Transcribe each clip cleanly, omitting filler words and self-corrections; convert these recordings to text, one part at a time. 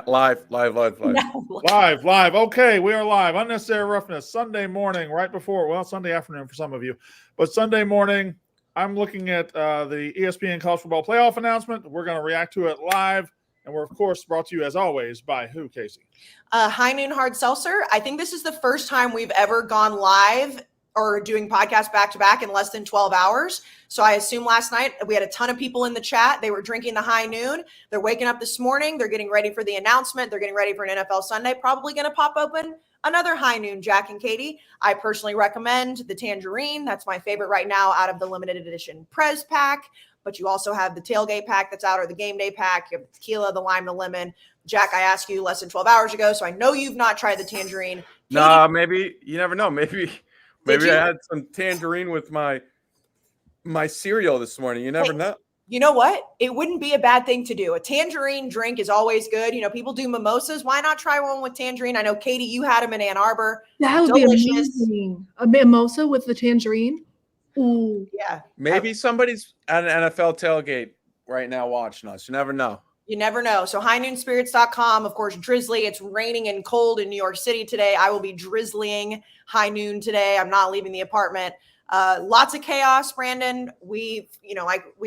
Live. Live. Okay, we are live. Unnecessary Roughness, Sunday morning, right before, Sunday afternoon for some of you. But Sunday morning, I'm looking at the ESPN College Football Playoff announcement. We're going to react to it live. And we're, of course, brought to you, as always, by who, Casey? High Noon Hard Seltzer. I think this is the first time we've ever gone live or doing podcasts back-to-back in less than 12 hours. So I assume last night we had a ton of people in the chat. They were drinking the High Noon. They're waking up this morning. They're getting ready for the announcement. They're getting ready for an NFL Sunday. Probably going to pop open another High Noon, Jack and Katie. I personally recommend the Tangerine. That's my favorite right now out of the limited edition Prez pack. But you also have the tailgate pack that's out, or the game day pack. You have the tequila, the lime, the lemon. Jack, I asked you less than 12 hours ago, so I know you've not tried the Tangerine. Nah, maybe. You never know. Maybe I had some Tangerine with my cereal this morning. You never know. You know what? It wouldn't be a bad thing to do. A Tangerine drink is always good. You know, people do mimosas. Why not try one with Tangerine? I know, Katie, you had them in Ann Arbor. That would be amazing. A mimosa with the Tangerine. Ooh. Yeah. Maybe somebody's at an NFL tailgate right now watching us. You never know. You never know. So highnoonspirits.com, of course, drizzly. It's raining and cold in New York City today. I will be drizzling high noon today. I'm not leaving the apartment. Lots of chaos, Brandon. We've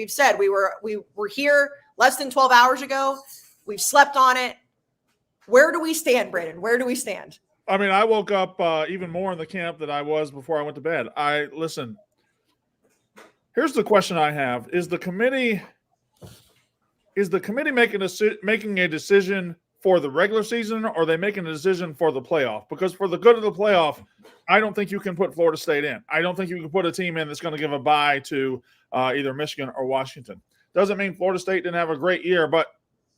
said we were here less than 12 hours ago. We've slept on it. Where do we stand, Brandon? Where do we stand? I mean, I woke up even more in the camp than I was before I went to bed. Listen. Here's the question I have: Is the committee making a decision for the regular season, or are they making a decision for the playoff? Because for the good of the playoff, I don't think you can put Florida State in. I don't think you can put a team in that's going to give a bye to either Michigan or Washington. Doesn't mean Florida State didn't have a great year, but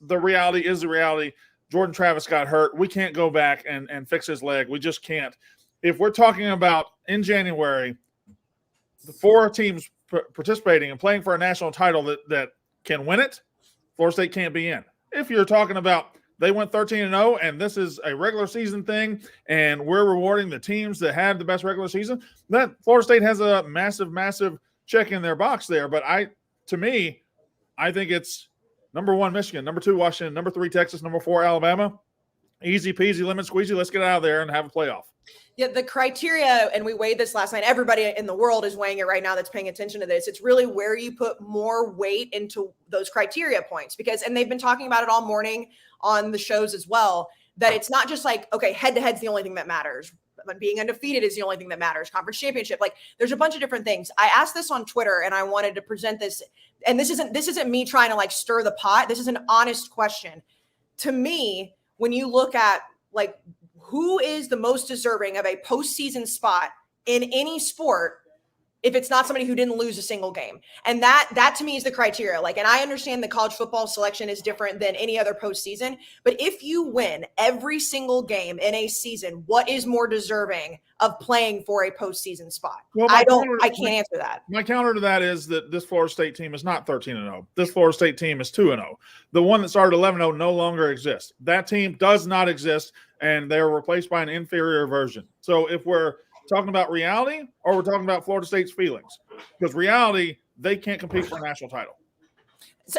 the reality is the reality. Jordan Travis got hurt. We can't go back and fix his leg. We just can't. If we're talking about in January, the four teams participating and playing for a national title that can win it, Florida State can't be in. If you're talking about they went 13-0 and this is a regular season thing and we're rewarding the teams that had the best regular season, then Florida State has a massive check in their box there. But to me, I think it's number 1 Michigan, number 2 Washington, number 3 Texas, number 4 Alabama. Easy peasy, lemon squeezy. Let's get out of there and have a playoff. Yeah, the criteria, and we weighed this last night. Everybody in the world is weighing it right now that's paying attention to this. It's really where you put more weight into those criteria points, and they've been talking about it all morning on the shows as well, that it's not just like, okay, head-to-head's the only thing that matters. Being undefeated is the only thing that matters. Conference championship, like there's a bunch of different things. I asked this on Twitter and I wanted to present this, and this isn't me trying to like stir the pot. This is an honest question. To me, when you look at like who is the most deserving of a postseason spot in any sport, if it's not somebody who didn't lose a single game. And that to me is the criteria. Like, and I understand the college football selection is different than any other postseason, but if you win every single game in a season, what is more deserving of playing for a postseason spot? Well, I can't answer that. My counter to that is that this Florida State team is not 13-0. This Florida State team is 2-0. The one that started 11-0 no longer exists. That team does not exist, and they are replaced by an inferior version. So if we're talking about reality or we're talking about Florida State's feelings, because reality, they can't compete for a national title.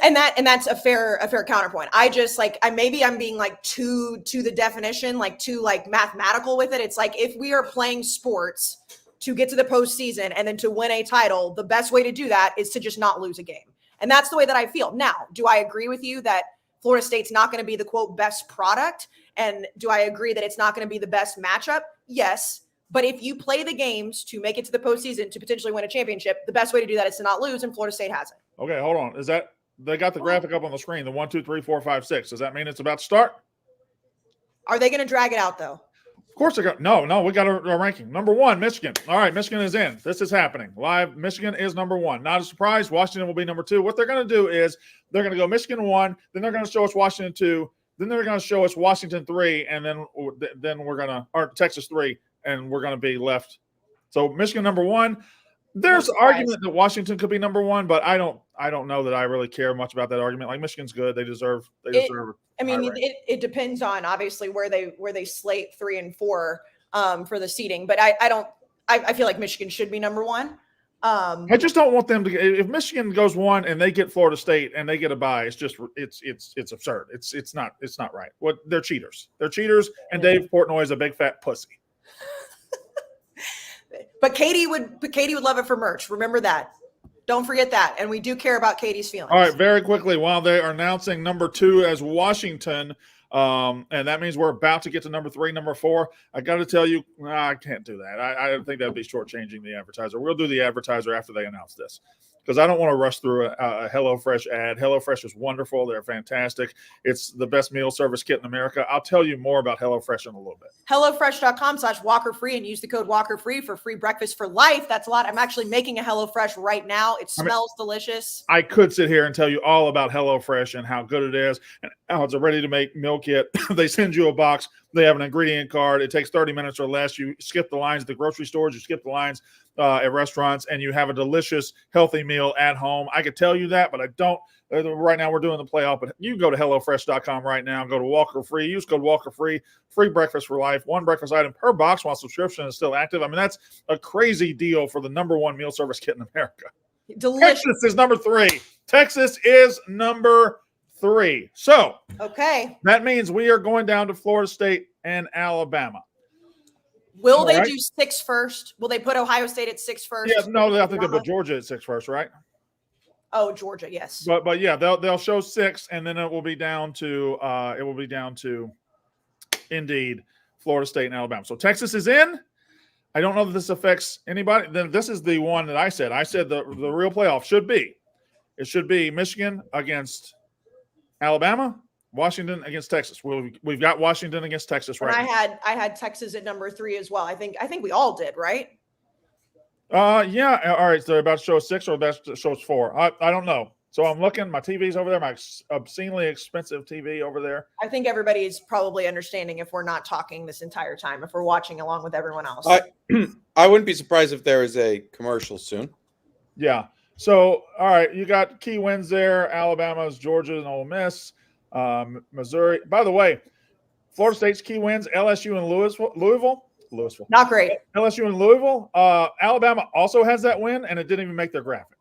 And that's a fair counterpoint. I'm being like too to the definition, like too like mathematical with it. It's like if we are playing sports to get to the postseason and then to win a title, the best way to do that is to just not lose a game. And that's the way that I feel. Now, do I agree with you that Florida State's not going to be the quote best product? And do I agree that it's not going to be the best matchup? Yes. But if you play the games to make it to the postseason to potentially win a championship, the best way to do that is to not lose, and Florida State hasn't. Okay, hold on. Is that they got the graphic up on the screen? The 1, 2, 3, 4, 5, 6. Does that mean it's about to start? Are they going to drag it out though? Of course they got. No. We got a ranking. Number 1, Michigan. All right, Michigan is in. This is happening live. Michigan is number 1. Not a surprise. Washington will be number 2. What they're going to do is they're going to go Michigan 1. Then they're going to show us Washington 2. Then they're going to show us Washington 3, and then we're going to or Texas 3, and we're going to be left. So Michigan number 1. There's argument that Washington could be number 1, but I don't know that I really care much about that argument. Like Michigan's good. They deserve I mean, it depends on obviously where they slate 3 and 4 for the seeding, but I feel like Michigan should be number 1. I just don't want them to get, if Michigan goes 1 and they get Florida State and they get a bye, it's just it's absurd. It's not right. What they're cheaters. They're cheaters, and Dave Portnoy is a big fat pussy. But Katie would love it for merch. Remember that. Don't forget that. And we do care about Katie's feelings. All right, very quickly, while they are announcing number 2 as Washington, and that means we're about to get to number 3, number 4. I got to tell you, I can't do that. I think that'd be shortchanging the advertiser. We'll do the advertiser after they announce this, because I don't want to rush through a HelloFresh ad. HelloFresh is wonderful. They're fantastic. It's the best meal service kit in America. I'll tell you more about HelloFresh in a little bit. HelloFresh.com/WalkerFree and use the code WalkerFree for free breakfast for life. That's a lot. I'm actually making a HelloFresh right now. It smells delicious. I could sit here and tell you all about HelloFresh and how good it is and how it's a ready-to-make meal kit. They send you a box. They have an ingredient card. It takes 30 minutes or less. You skip the lines at the grocery stores. You skip the lines at restaurants, and you have a delicious, healthy meal at home. I could tell you that, but I don't. Right now, we're doing the playoff, but you can go to HelloFresh.com right now. Go to Walker Free. Use code Walker Free. Free breakfast for life. 1 breakfast item per box while subscription is still active. I mean, that's a crazy deal for the number 1 meal service kit in America. Delicious. Texas is number 3. Texas is number 3. So, okay. that means we are going down to Florida State and Alabama. Will they do 6 first? Will they put Ohio State at 6 first? Yeah, no, I think they put Georgia at 6 first, right? Oh, Georgia, yes. But yeah, they'll show 6, and then it will be down to indeed Florida State and Alabama. So Texas is in. I don't know that this affects anybody. Then this is the one that I said. I said the real playoff should be Michigan against Alabama, Washington against Texas. We've got Washington against Texas right now. I had Texas at number 3 as well. I think we all did, right? Yeah. All right. So they're about to show 6 or about to show 4. I don't know. So I'm looking. My TV's over there. My obscenely expensive TV over there. I think everybody is probably understanding if we're not talking this entire time, if we're watching along with everyone else. I wouldn't be surprised if there is a commercial soon. Yeah. So, all right, you got key wins there. Alabama's, Georgia, and Ole Miss. Missouri. By the way, Florida State's key wins, LSU and Louisville. Not great. LSU and Louisville. Alabama also has that win, and it didn't even make their graphic.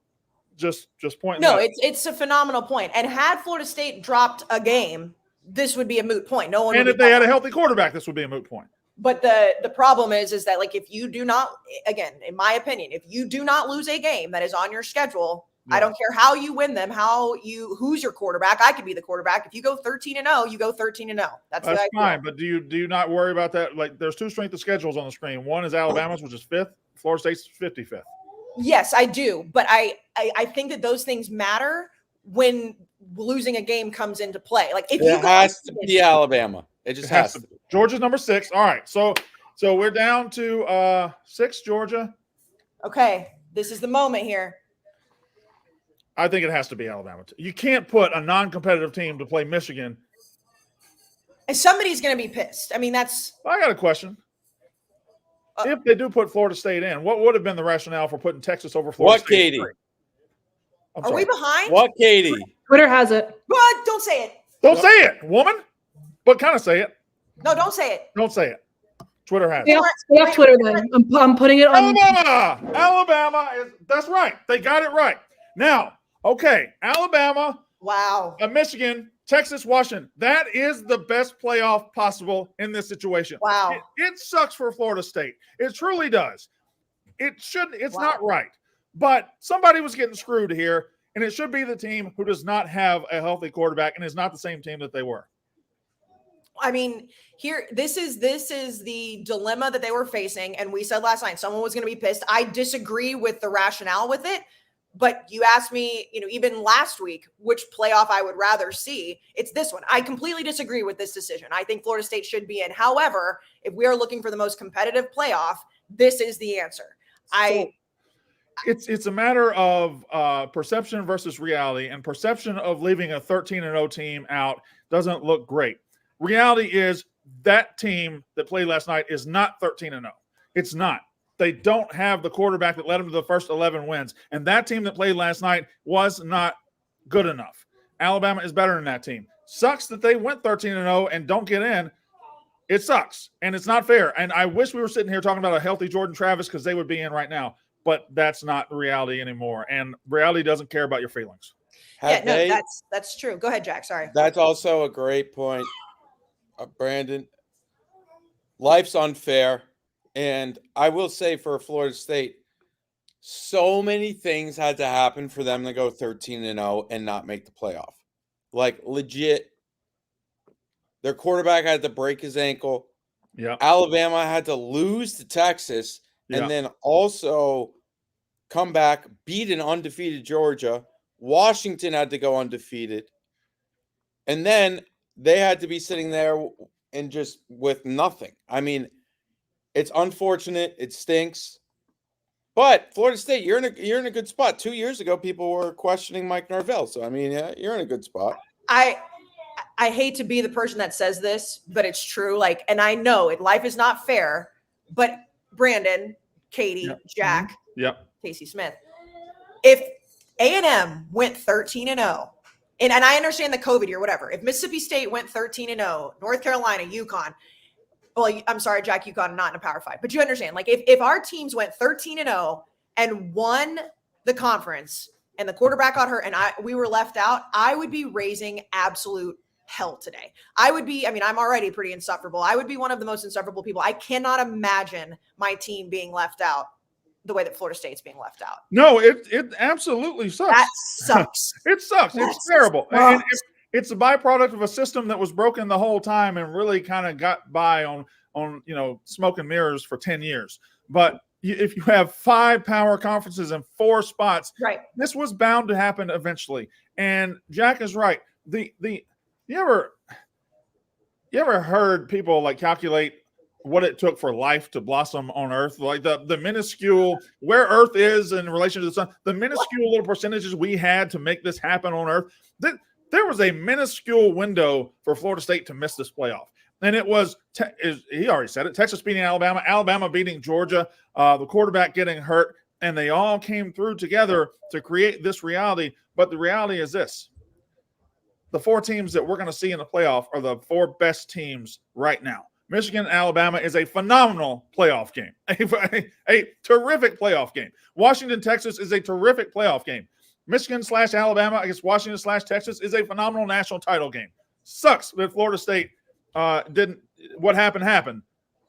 Just pointing. No, it's a phenomenal point. And had Florida State dropped a game, this would be a moot point. No one. And if they had a healthy quarterback, this would be a moot point. But the problem is that, like, if you do not, again, in my opinion, if you do not lose a game that is on your schedule, I don't care how you win them, who's your quarterback. I could be the quarterback. If you go 13-0, you go 13-0. That's fine. But do you not worry about that? Like, there's 2 strength of schedules on the screen. One is Alabama's, which is 5th. Florida State's 55th. Yes, I do. But I think that those things matter when losing a game comes into play. Like, if it has to be Alabama. It just has to be. Georgia's number 6. All right. So we're down to 6, Georgia. Okay. This is the moment here. I think it has to be Alabama. You can't put a non-competitive team to play Michigan. And somebody's going to be pissed. I mean, that's. I got a question. If they do put Florida State in, what would have been the rationale for putting Texas over Florida State? What, Katie? Are we behind? What, Katie? Twitter has it. What? Don't say it. Don't say it, woman. But kind of say it. No, don't say it. Don't say it. Twitter has it. Stay off Twitter then. I'm putting it on. Alabama is. That's right. They got it right. Now, okay, Alabama. Wow. Michigan, Texas, Washington. That is the best playoff possible in this situation. Wow. It sucks for Florida State. It truly does. It's not right. But somebody was getting screwed here, and it should be the team who does not have a healthy quarterback and is not the same team that they were. I mean, this is the dilemma that they were facing. And we said last night, someone was going to be pissed. I disagree with the rationale with it. But you asked me, even last week, which playoff I would rather see. It's this one. I completely disagree with this decision. I think Florida State should be in. However, if we are looking for the most competitive playoff, this is the answer. It's a matter of perception versus reality, and perception of leaving a 13-0 team out doesn't look great. Reality is that team that played last night is not 13-0. It's not. They don't have the quarterback that led them to the first 11 wins. And that team that played last night was not good enough. Alabama is better than that team. Sucks that they went 13-0 and don't get in. It sucks. And it's not fair. And I wish we were sitting here talking about a healthy Jordan Travis, because they would be in right now. but that's not reality anymore. And reality doesn't care about your feelings. That's true. Go ahead, Jack. Sorry. That's also a great point, Brandon. Life's unfair. And I will say for Florida State, so many things had to happen for them to go 13-0 and not make the playoff. Like, legit, their quarterback had to break his ankle. Yeah. Alabama had to lose to Texas and then also come back, beat an undefeated Georgia. Washington had to go undefeated. And then they had to be sitting there and just with nothing. I mean, it's unfortunate. It stinks. But Florida State, you're in a good spot. 2 years ago, people were questioning Mike Norvell. So, I mean, yeah, you're in a good spot. I hate to be the person that says this, but it's true. Like, and I know life is not fair, but Brandon, Katie, Jack, Casey Smith, if A&M went 13-0, and I understand the COVID year, whatever. If Mississippi State went 13-0, North Carolina, UConn, well, I'm sorry, Jack, UConn not in a Power 5, but you understand. Like, if our teams went 13-0 and won the conference, and the quarterback got hurt, and we were left out, I would be raising absolute hell today. I'm already pretty insufferable. I would be one of the most insufferable people. I cannot imagine my team being left out the way that Florida State's being left out. No, it absolutely sucks. That sucks. It sucks. It's terrible. And it's a byproduct of a system that was broken the whole time and really kind of got by on smoke and mirrors for 10 years. But if you have 5 power conferences and 4 spots, right, this was bound to happen eventually. And Jack is right. You ever heard people like calculate what it took for life to blossom on Earth? Like the minuscule where Earth is in relation to the sun, the minuscule little percentages we had to make this happen on Earth. There was a minuscule window for Florida State to miss this playoff. And it was, he already said it, Texas beating Alabama, Alabama beating Georgia, the quarterback getting hurt, and they all came through together to create this reality. But the reality is this. The 4 teams that we're going to see in the playoff are the 4 best teams right now. Michigan and Alabama is a phenomenal playoff game, a terrific playoff game. Washington, Texas is a terrific playoff game. Michigan/Alabama against Washington/Texas is a phenomenal national title game. Sucks that Florida State didn't. What happened,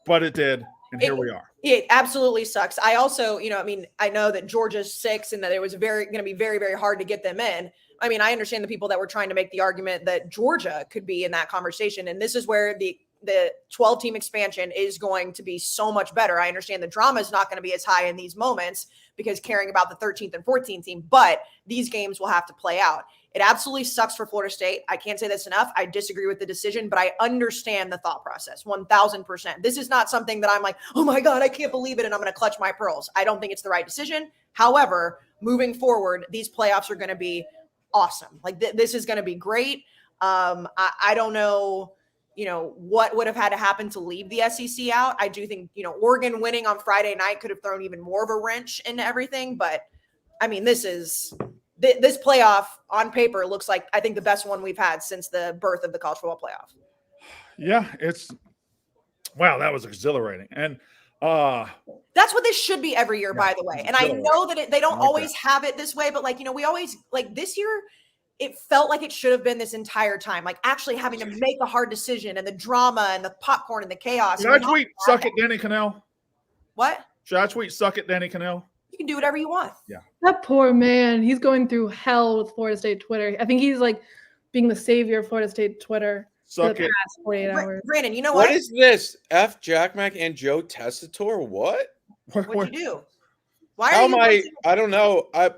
but it did, and here we are. It absolutely sucks. I also, I know that Georgia's 6 and that it was going to be very, very hard to get them in. I mean, I understand the people that were trying to make the argument that Georgia could be in that conversation, and this is where the 12-team expansion is going to be so much better. I understand the drama is not going to be as high in these moments because caring about the 13th and 14th team, but these games will have to play out. It absolutely sucks for Florida State. I can't say this enough. I disagree with the decision, but I understand the thought process 1,000%. This is not something that I'm like, oh my God, I can't believe it, and I'm going to clutch my pearls. I don't think it's the right decision. However, moving forward, these playoffs are going to be awesome. Like this is going to be great. I don't know, what would have had to happen to leave the SEC out. I do think, Oregon winning on Friday night could have thrown even more of a wrench into everything. But I mean, this playoff on paper looks like, I think, the best one we've had since the birth of the college football playoff. Yeah, wow, that was exhilarating. And that's what this should be every year, by the way. And I know that they don't always have it this way, but we always this year, it felt like it should have been this entire time, like actually having to make a hard decision and the drama and the popcorn and the chaos. Should I tweet suck it, Danny Cannell? What? Should I tweet suck it, Danny Cannell? You can do whatever you want. Yeah. That poor man. He's going through hell with Florida State Twitter. I think he's like being the savior of Florida State Twitter for the past 48 hours. Brandon, you know what? What is this? F. Jack Mack and Joe Tessitore? What? What'd you do? Why How are am I don't know. I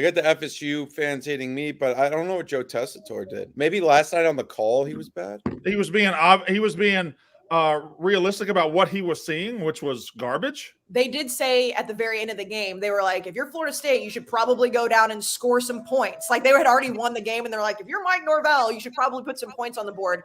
get the FSU fans hating me, but I don't know what Joe Tessitore did. Maybe last night on the call he was bad. He was being realistic about what he was seeing, which was garbage. They did say at the very end of the game, they were like, if you're Florida State, you should probably go down and score some points. Like they had already won the game, and they're like, if you're Mike Norvell, you should probably put some points on the board.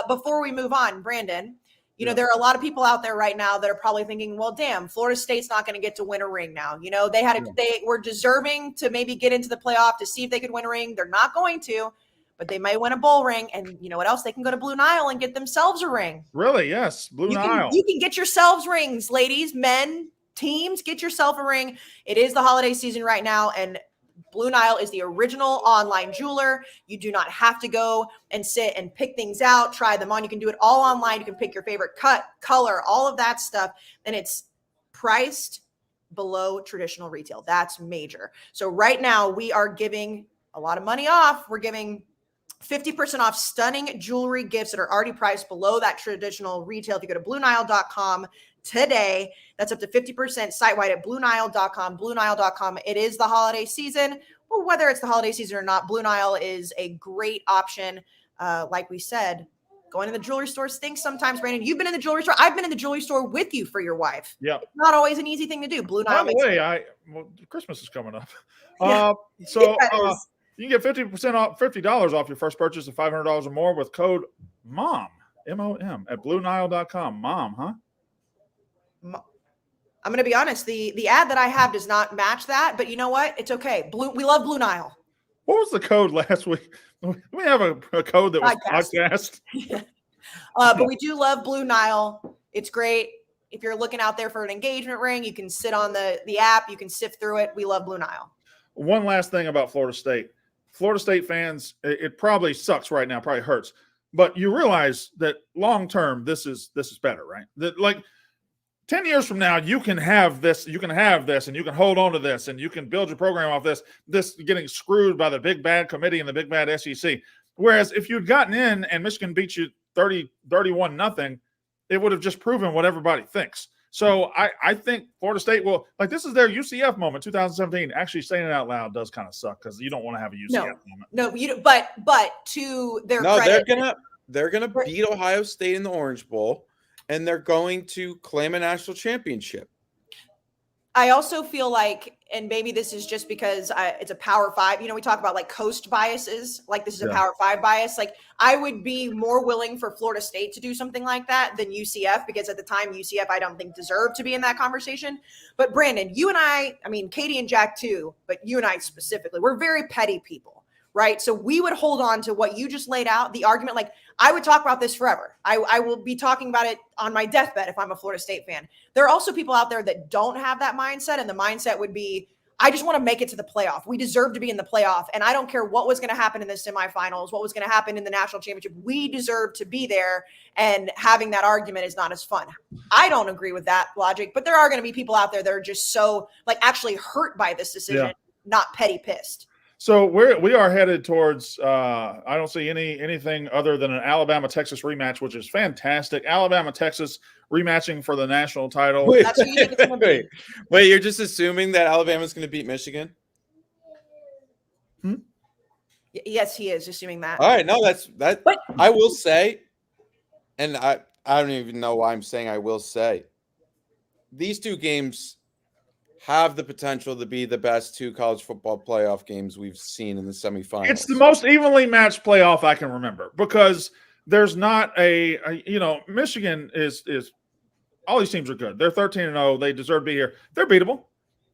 Before we move on, Brandon, there are a lot of people out there right now that are probably thinking, well, damn, Florida State's not going to get to win a ring now. They were deserving to maybe get into the playoff to see if they could win a ring. They're not going to. but they may win a bowl ring. And you know what else? They can go to Blue Nile and get themselves a ring. Really? Yes. Blue Nile. You can get yourselves rings, ladies, men, teams, get yourself a ring. It is the holiday season right now. And Blue Nile is the original online jeweler. You do not have to go and sit and pick things out, try them on. You can do it all online. You can pick your favorite cut, color, all of that stuff. And it's priced below traditional retail. That's major. So right now we are giving a lot of money off. We're giving 50% off stunning jewelry gifts that are already priced below that traditional retail. If you go to BlueNile.com today, that's up to 50% site-wide at BlueNile.com. BlueNile.com. It is the holiday season. Well, whether it's the holiday season or not, Blue Nile is a great option. Like we said, going to the jewelry store stinks sometimes. Brandon, you've been in the jewelry store. I've been in the jewelry store with you for your wife. Yeah, it's not always an easy thing to do. Blue Nile. By the way, Christmas is coming up. Yeah. You can get 50% off, $50 off your first purchase of $500 or more with code MOM, M-O-M, at BlueNile.com. Mom, huh? I'm going to be honest. The ad that I have does not match that, but you know what? It's okay. We love Blue Nile. What was the code last week? We have a code that was podcast. But we do love Blue Nile. It's great. If you're looking out there for an engagement ring, you can sit on the app. You can sift through it. We love Blue Nile. One last thing about Florida State. Florida State fans, it probably sucks right now, probably hurts. But you realize that long term, this is better, right? That like 10 years from now, you can have this, and you can hold on to this, and you can build your program off this getting screwed by the big bad committee and the big bad SEC. Whereas if you'd gotten in and Michigan beat you 31-0, it would have just proven what everybody thinks. So I think Florida State will, like, this is their UCF moment, 2017. Actually saying it out loud does kind of suck because you don't want to have a UCF moment. No, you don't, but to their credit, they're gonna beat Ohio State in the Orange Bowl, and they're going to claim a national championship. I also feel like, and maybe this is just because it's a Power 5, we talk about like coast biases, like this is a Power 5 bias. Like I would be more willing for Florida State to do something like that than UCF, because at the time UCF, I don't think deserved to be in that conversation. But Brandon, you and I mean, Katie and Jack too, but you and I specifically, we're very petty people, right? So we would hold on to what you just laid out, the argument. Like I would talk about this forever. I will be talking about it on my deathbed if I'm a Florida State fan. There are also people out there that don't have that mindset, and the mindset would be, I just want to make it to the playoff. We deserve to be in the playoff, and I don't care what was going to happen in the semifinals, what was going to happen in the national championship. We deserve to be there, and having that argument is not as fun. I don't agree with that logic, but there are going to be people out there that are just so like actually hurt by this decision, not petty pissed. So we are headed towards I don't see anything other than an Alabama-Texas rematch, which is fantastic. Alabama-Texas rematching for the national title. Wait, you're just assuming that Alabama's going to beat Michigan? Yes, he is assuming that. All right, no, that. But I will say, and I don't even know why I'm saying I will say, these two games have the potential to be the best two college football playoff games we've seen in the semifinals. It's the most evenly matched playoff I can remember, because there's not Michigan is all these teams are good. They're 13-0. They deserve to be here. They're beatable.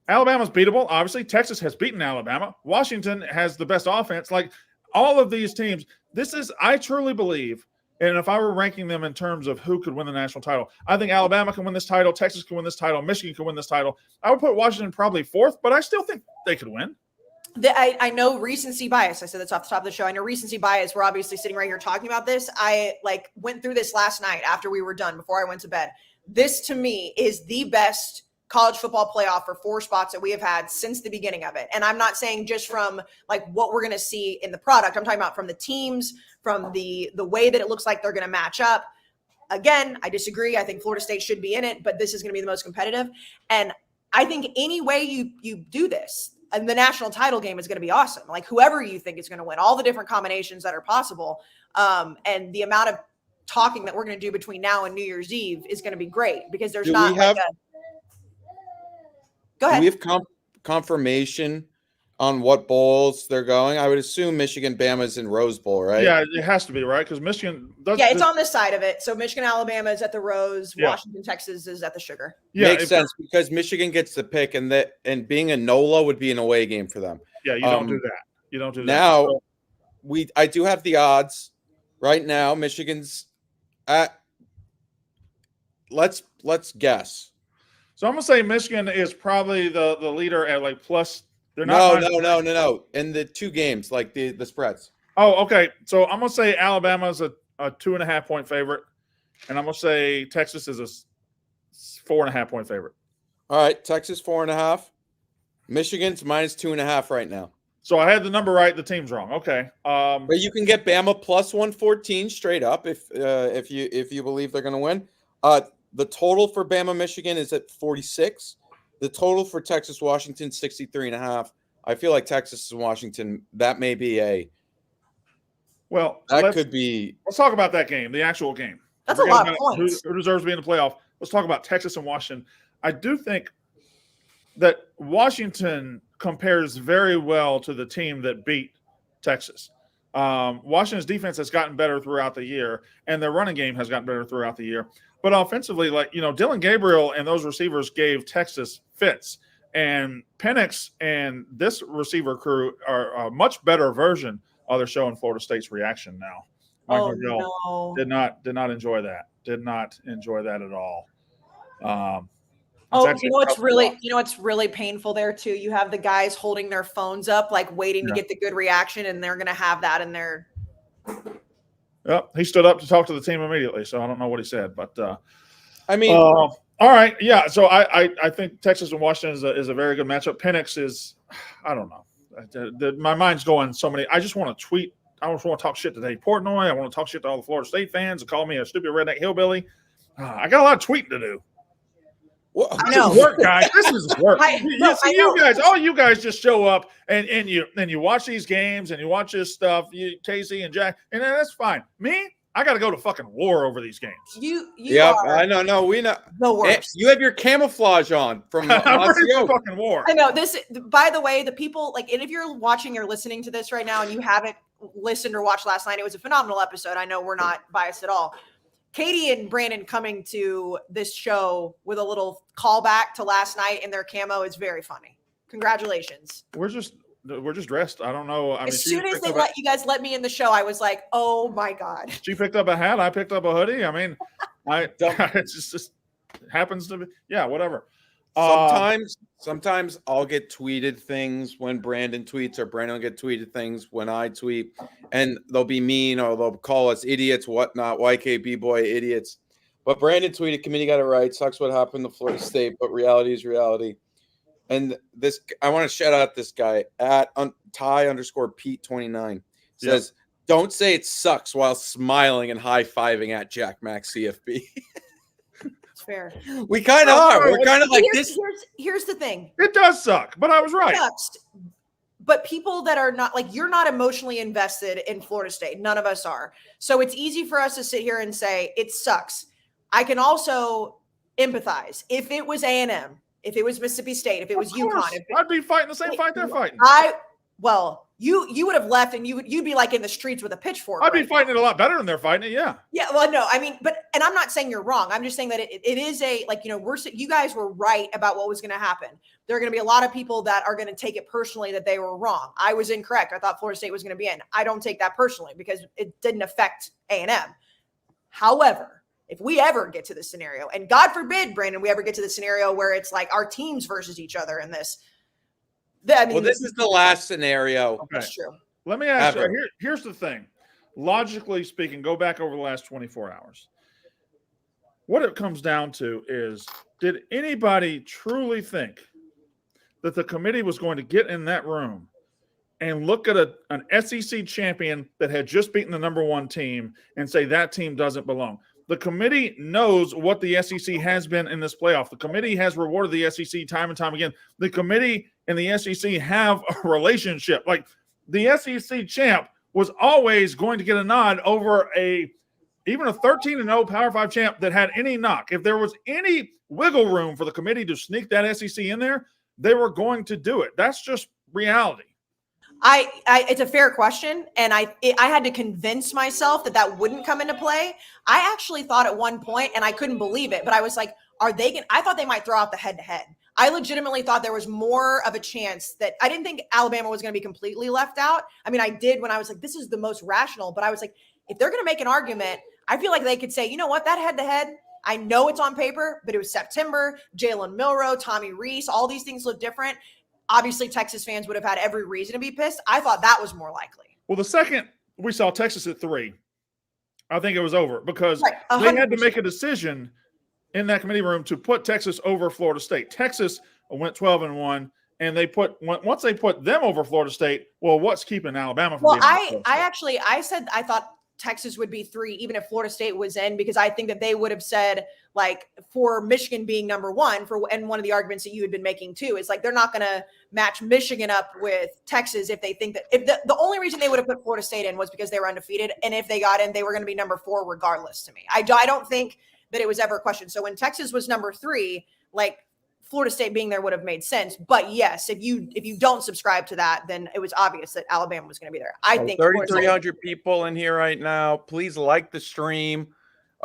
Alabama's beatable. Obviously, Texas has beaten Alabama. Washington has the best offense. Like all of these teams, I truly believe, and if I were ranking them in terms of who could win the national title, I think Alabama can win this title, Texas can win this title, Michigan can win this title. I would put Washington probably fourth, but I still think they could win. I know recency bias. I said that's off the top of the show. I know recency bias. We're obviously sitting right here talking about this. I went through this last night after we were done, before I went to bed. This to me is the best college football playoff for 4 spots that we have had since the beginning of it. And I'm not saying just from like what we're going to see in the product. I'm talking about from the teams, from the way that it looks like they're going to match up. Again, I disagree. I think Florida State should be in it, but this is going to be the most competitive. And I think any way you do this, and the national title game is going to be awesome. Like whoever you think is going to win, all the different combinations that are possible. And the amount of talking that we're going to do between now and New Year's Eve is going to be great, because there's Go ahead. Do we have confirmation on what bowls they're going? I would assume Michigan, Bama's in Rose Bowl, right? Yeah, it has to be, right? Because Michigan it's on this side of it. So Michigan, Alabama is at the Rose. Washington, Texas is at the Sugar. Yeah, makes sense, because Michigan gets the pick, and being a NOLA would be an away game for them. Yeah, you don't do that. You don't do that. Now, I do have the odds right now. Michigan's at. Let's guess. So I'm gonna say Michigan is probably the leader at like plus. They're No. not. In the two games, like the spreads. Oh, okay. So I'm gonna say Alabama's a 2.5 point favorite, and I'm gonna say Texas is a 4.5 point favorite. All right, Texas 4.5. Michigan's minus 2.5 right now. So I had the number right. The team's wrong. Okay. But you can get Bama plus 114 straight up if you believe they're going to win. The total for Bama Michigan is at 46. The total for Texas Washington 63.5. I feel like Texas and Washington, that may be could be. Let's talk about that game, the actual game. That's a lot of points. Who deserves to be in the playoff? Let's talk about Texas and Washington. I do think that Washington compares very well to the team that beat Texas. Washington's defense has gotten better throughout the year, and their running game has gotten better throughout the year. But offensively, Dylan Gabriel and those receivers gave Texas fits. And Penix and this receiver crew are a much better version of their show in Florida State's reaction now. Mike Norvell did not enjoy that. Did not enjoy that at all. What's really painful there too? You have the guys holding their phones up, like waiting to get the good reaction, and they're going to have that in their. Yep, he stood up to talk to the team immediately, so I don't know what he said, but all right, yeah. So I think Texas and Washington is a very good matchup. Penix is, I don't know, my mind's going so many. I just want to tweet. I just want to talk shit to Dave Portnoy. I want to talk shit to all the Florida State fans and call me a stupid redneck hillbilly. I got a lot of tweeting to do. Well, this is work, guys. This is work. All you guys just show up and you watch these games and you watch this stuff. Casey and Jack, and that's fine. Me, I got to go to fucking war over these games. I know. No, we know the worst. You have your camouflage on from fucking war. I know this. By the way, the people and if you're watching or listening to this right now and you haven't listened or watched last night, it was a phenomenal episode. I know we're not biased at all. Katie and Brandon coming to this show with a little callback to last night in their camo is very funny. Congratulations. We're just dressed. I don't know. As soon as you guys let me in the show, I was like, oh my God. She picked up a hat. I picked up a hoodie. I mean, it just happens to be, whatever. Sometimes I'll get tweeted things when Brandon tweets, or Brandon will get tweeted things when I tweet, and they'll be mean or they'll call us idiots, whatnot, YKB boy idiots. But Brandon tweeted, committee got it right. Sucks what happened to Florida State, but reality is reality. And I want to shout out this guy at Ty_Pete29 says, don't say it sucks while smiling and high-fiving at Jack Mack CFB. Fair. We kind of are. We're kind of like this. Here's the thing. It does suck, but I was right. But people that are not you're not emotionally invested in Florida State. None of us are. So it's easy for us to sit here and say it sucks. I can also empathize. If it was A&M, if it was Mississippi State, if it was UConn, I'd be fighting the same fight they're fighting. You would have left and you'd be like in the streets with a pitchfork. I'd be fighting it a lot better than they're fighting it. Yeah. Yeah. Well, no, I mean, and I'm not saying you're wrong. I'm just saying that it is you guys were right about what was going to happen. There are going to be a lot of people that are going to take it personally that they were wrong. I was incorrect. I thought Florida State was going to be in. I don't take that personally because it didn't affect A&M. However, if we ever get to this scenario, and God forbid, Brandon, we ever get to the scenario where it's like our teams versus each other in this. This is the last scenario. Okay. That's true. Let me ask you, here's the thing. Logically speaking, go back over the last 24 hours. What it comes down to is, did anybody truly think that the committee was going to get in that room and look at an SEC champion that had just beaten the number one team and say that team doesn't belong? The committee knows what the SEC has been in this playoff. The committee has rewarded the SEC time and time again. The committee and the SEC have a relationship. Like, the SEC champ was always going to get a nod over even a 13-0 Power 5 champ that had any knock. If there was any wiggle room for the committee to sneak that SEC in there, they were going to do it. That's just reality. It's a fair question, and I had to convince myself that wouldn't come into play. I actually thought at one point, and I couldn't believe it, but I was like, are they going? I thought they might throw out the head-to-head. I legitimately thought there was more of a chance that I didn't think Alabama was going to be completely left out. I mean, I did when I was like, this is the most rational, but I was like, if they're going to make an argument, I feel like they could say, you know what, that head-to-head, I know it's on paper, but it was September, Jalen Milroe, Tommy Reese, all these things look different. Obviously, Texas fans would have had every reason to be pissed. I thought that was more likely. Well, the second we saw Texas at 3, I think it was over because Right, they had to make a decision in that committee room to put Texas over Florida State. Texas went 12-1, and once they put them over Florida State, well, what's keeping Alabama from being over Florida State? I said I thought Texas would be 3, even if Florida State was in, because I think that they would have said, like, for Michigan being number 1, and one of the arguments that you had been making too is like they're not going to match Michigan up with Texas if they think that if the only reason they would have put Florida State in was because they were undefeated, and if they got in, they were going to be number 4 regardless. To me, I don't think that it was ever a question. So when Texas was number 3, like, Florida State being there would have made sense. But yes, if you don't subscribe to that, then it was obvious that Alabama was going to be there. I think 3,300 people in here right now. Please like the stream.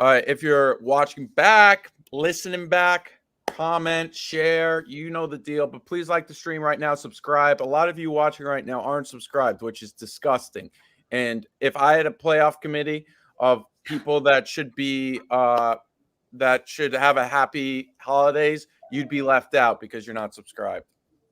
If you're watching back, listening back, comment, share, you know the deal. But please like the stream right now. Subscribe. A lot of you watching right now aren't subscribed, which is disgusting. And if I had a playoff committee of people that should be that should have a happy holidays, you'd be left out because you're not subscribed.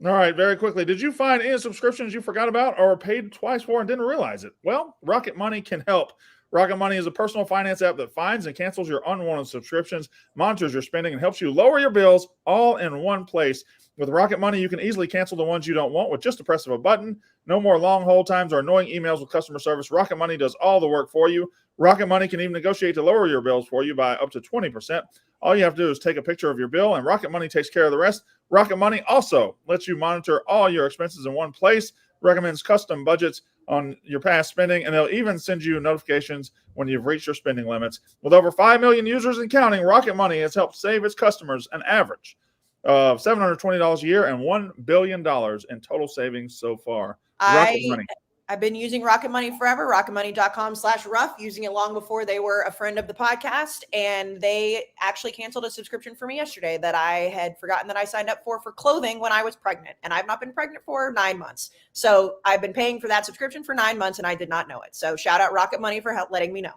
All right, very quickly. Did you find any subscriptions you forgot about or paid twice for and didn't realize it? Well, Rocket Money can help. Rocket Money is a personal finance app that finds and cancels your unwanted subscriptions, monitors your spending, and helps you lower your bills all in one place. With Rocket Money, you can easily cancel the ones you don't want with just the press of a button. No more long hold times or annoying emails with customer service. Rocket Money does all the work for you. Rocket Money can even negotiate to lower your bills for you by up to 20%. All you have to do is take a picture of your bill, and Rocket Money takes care of the rest. Rocket Money also lets you monitor all your expenses in one place, recommends custom budgets on your past spending, and they'll even send you notifications when you've reached your spending limits. With over 5 million users and counting, Rocket Money has helped save its customers an average of $720 a year and $1 billion in total savings so far. Rocket Money. I've been using Rocket Money forever, rocketmoney.com/rough, using it long before they were a friend of the podcast. And they actually canceled a subscription for me yesterday that I had forgotten that I signed up for clothing when I was pregnant. And I've not been pregnant for 9 months. So I've been paying for that subscription for 9 months and I did not know it. So shout out Rocket Money for letting me know.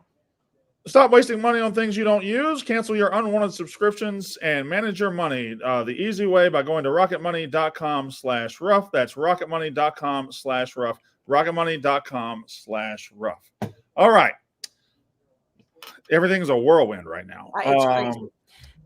Stop wasting money on things you don't use. Cancel your unwanted subscriptions and manage your money the easy way by going to rocketmoney.com/rough. That's rocketmoney.com/rough. rocketmoney.com/rough. All right. Everything's a whirlwind right now. It's crazy.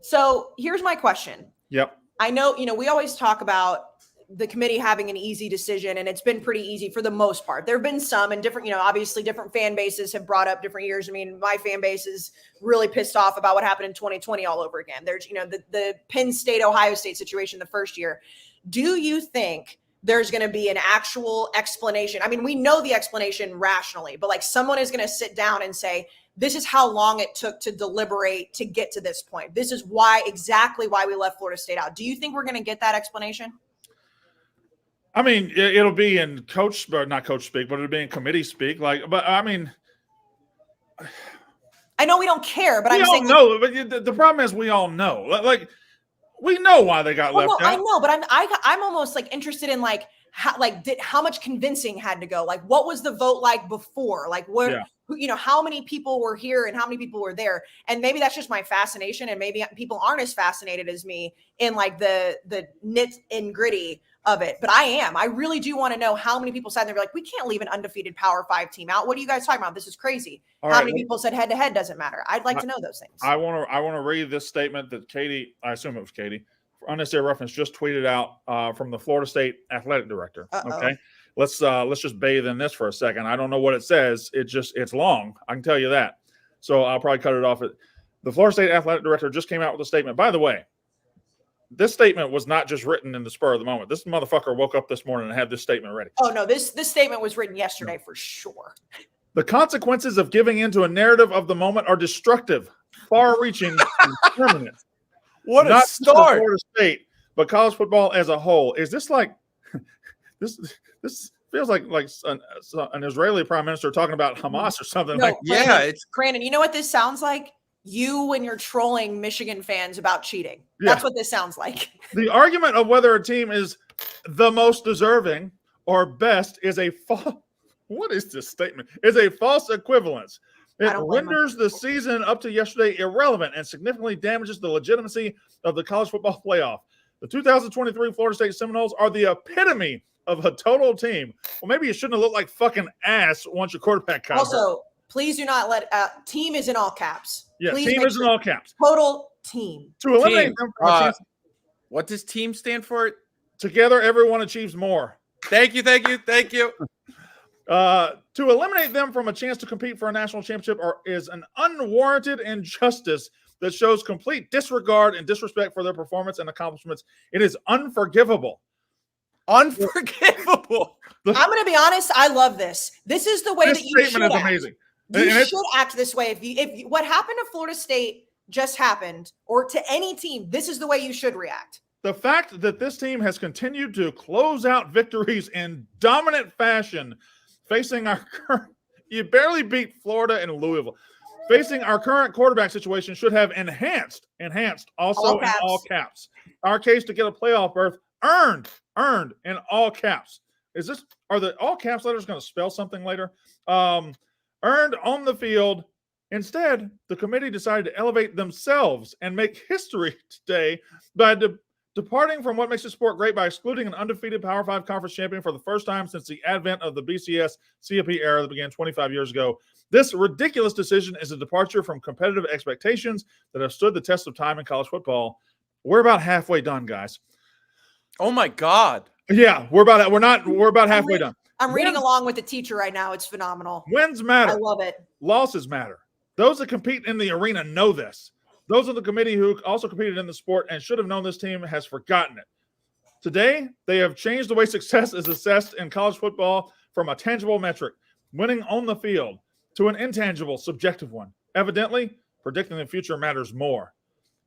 So here's my question. Yep. I know, we always talk about the committee having an easy decision, and it's been pretty easy for the most part. There have been some and different, obviously different fan bases have brought up different years. I mean, my fan base is really pissed off about what happened in 2020 all over again. There's, the Penn State, Ohio State situation the first year. Do you think there's going to be an actual explanation? I mean, we know the explanation rationally, but like someone is going to sit down and say, this is how long it took to deliberate to get to this point. This is exactly why we left Florida State out. Do you think we're going to get that explanation? I mean, it'll be in not coach speak, but it'll be in committee speak. But I mean, I know we don't care, but I'm saying know. But the problem is, we all know. Like, we know why they got left out. I know, but I'm almost like interested in like how much convincing had to go. Like, what was the vote like before? Like, how many people were here and how many people were there? And maybe that's just my fascination, and maybe people aren't as fascinated as me in like the nit and gritty of it. But I really do want to know how many people sat there and were like, we can't leave an undefeated Power 5 team out. What are you guys talking about? This is crazy. How many people said head to head doesn't matter? I'd like to know those things. I want to read this statement that Katie, I assume it was Katie, for Unnecessary Roughness, just tweeted out from the Florida State athletic director. Okay. Let's just bathe in this for a second. I don't know what it says. It's long. I can tell you that. So I'll probably cut it off. The Florida State athletic director just came out with a statement. By the way, this statement was not just written in the spur of the moment. This motherfucker woke up this morning and had this statement ready. Oh, no, this statement was written yesterday for sure. The consequences of giving into a narrative of the moment are destructive, far-reaching, and permanent. What a not start! Not Florida State, but college football as a whole. Is this like this? This feels like an Israeli prime minister talking about Hamas or something. No, like. Brandon, Yeah, it's Brandon. You know what this sounds like? you when you're trolling Michigan fans about cheating. Yeah. That's what this sounds like. The argument of whether a team is the most deserving or best is a false. What is this statement? Is a false equivalence. It renders the season up to yesterday irrelevant and significantly damages the legitimacy of the college football playoff. The 2023 Florida State Seminoles are the epitome of a total team. Well, maybe you shouldn't have looked like fucking ass once your quarterback got hurt. Please do not let team is in all caps. Yeah, please team is in all caps. Total team. To eliminate them from what does team stand for? Together, everyone achieves more. Thank you. To eliminate them from a chance to compete for a national championship is an unwarranted injustice that shows complete disregard and disrespect for their performance and accomplishments. It is unforgivable. Unforgivable. I'm going to be honest. I love this. This is the way that you should act. Amazing. You should act this way. If what happened to Florida State just happened, or to any team, this is the way you should react. The fact that this team has continued to close out victories in dominant fashion, facing our current, you barely beat Florida and Louisville. Facing our current quarterback situation should have enhanced also in all caps. Our case to get a playoff berth earned in all caps. Are the all caps letters going to spell something later? Earned on the field. Instead, the committee decided to elevate themselves and make history today by departing from what makes the sport great by excluding an undefeated Power 5 conference champion for the first time since the advent of the BCS CFP era that began 25 years ago. This ridiculous decision is a departure from competitive expectations that have stood the test of time in college football. We're about halfway done, guys. Oh my God. Yeah, we're about halfway done. I'm reading along with the teacher right now. It's phenomenal. Wins matter. I love it. Losses matter. Those that compete in the arena know this. Those of the committee who also competed in the sport and should have known this team has forgotten it. Today, they have changed the way success is assessed in college football from a tangible metric, winning on the field, to an intangible, subjective one. Evidently, predicting the future matters more.